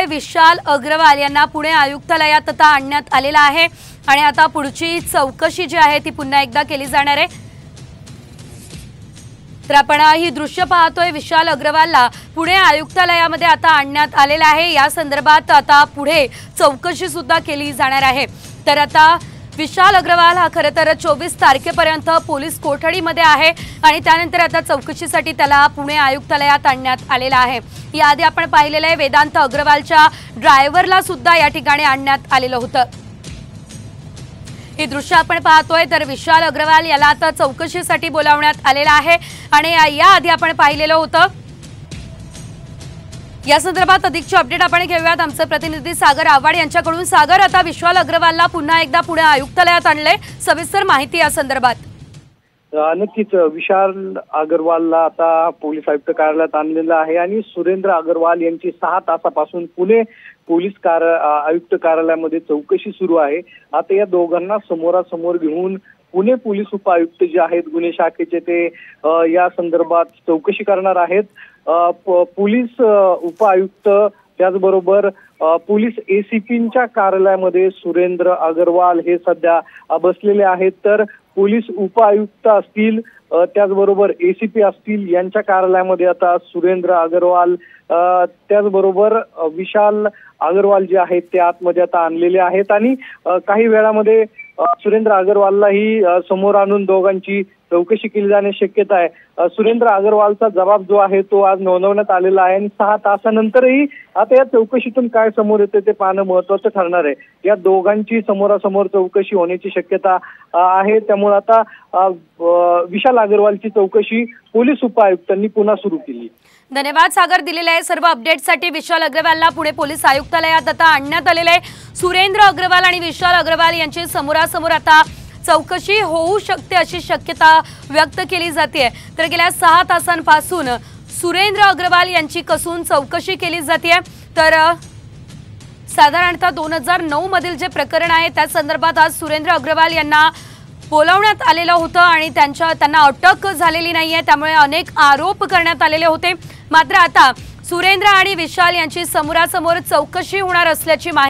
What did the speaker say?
विशाल अग्रवाल यांना पुणे आयुक्तालयात आता आणण्यात आलेला आहे आणि आता पुढची चौकशी जी आहे ती पुन्हा एकदा केली जाणार आहे। तर आपण ही दृश्य पाहतोय, विशाल अग्रवालला पुणे आयुक्तालयामध्ये आता आणण्यात आलेला आहे। या संदर्भात आता पुढे चौकशी सुद्धा केली जाणार आहे। तर आता विशाल अग्रवाल हा खरं तर 24 तारखेपर्यंत पोलीस कोठडीमध्ये आहे आणि त्यानंतर आता चौकशीसाठी त्याला पुणे आयुक्तालयात आणण्यात आलेला आहे। याआधी आपण पाहिलेलं आहे वेदांत अग्रवालच्या ड्रायव्हरला सुद्धा या ठिकाणी आणण्यात आलेलं होतं। हे दृश्य आपण पाहतोय, तर विशाल अग्रवाल याला आता चौकशीसाठी बोलावण्यात आलेलं आहे आणि याआधी आपण पाहिलेलं होतं। या संदर्भात अधिकची अपडेट आपण घेऊयात आमचे प्रतिनिधी सागर आव्हाड यांच्याकडून। सागर, आता विशाल अग्रवालला पुन्हा एकदा पुणे आयुक्तालयात आणले, सविस्तर माहिती या संदर्भात। नक्कीच विशाल अग्रवालला आता पोलीस आयुक्त कार्यालयात आणलेलं आहे आणि सुरेंद्र अग्रवाल यांची 6 तासापासून पुणे पोलीस आयुक्त कार्यालयामध्ये चौकशी सुरू आहे। आता या दोघांना समोरासमोर घेऊन पुणे पोलीस उपायुक्त जे आहेत गुन्हे शाखेचे ते या संदर्भात चौकशी करणार आहेत। पोलीस उपायुक्त त्याचबरोबर पोलीस एसीपींच्या कार्यालयामध्ये सुरेंद्र अग्रवाल हे सध्या बसलेले आहेत। तर पोलीस उपायुक्त असतील त्याचबरोबर एसीपी असतील यांच्या कार्यालयामध्ये आता सुरेंद्र अग्रवाल त्याचबरोबर विशाल अग्रवाल जे आहेत ते आतमध्ये आता आणलेले आहेत आणि काही वेळामध्ये सुरेंद्र अग्रवाललाही समोर आणून दोघांची चौकशी केली जाण्याची शक्यता आहे। सुरेंद्र अग्रवालचा जबाब जो आहे तो आज नोंदवण्यात आलेला आहे आणि 6 तासानंतरही आता या चौकशीतून काय समोर येते ते पाहणं महत्त्वाचं ठरणार आहे। या दोघांची समोरासमोर चौकशी होण्याची शक्यता आहे, त्यामुळे आता विशाल अग्रवालची चौकशी पोलीस उपायुक्तांनी पुन्हा सुरू केली। धन्यवाद सागर, दिलेल्या सर्व अपडेटसाठी। विशाल अग्रवालला पुणे पोलीस आयुक्तालयात आता आणण्यात आलेले आहे। सुरेंद्र अग्रवाल आणि विशाल अग्रवाल यांची समोरासमोर आता चौकशी होऊ शकते अशी शक्यता व्यक्त केली जाते। तर गेल्या 6 तासांपासून सुरेंद्र अग्रवाल यांची कसून चौकशी केली जाते। तर साधारणतः 2009 मधील जे प्रकरण आहे त्या संदर्भात आज सुरेंद्र अग्रवाल यांना बोलावण्यात आलेलं होतं आणि त्यांना अटक झालेली नाहीये, त्यामुळे अनेक आरोप करण्यात आलेले होते। मात्र आता सुरेंद्र आणि विशाल यांची समोरासमोर चौकशी होणार असल्याची माहिती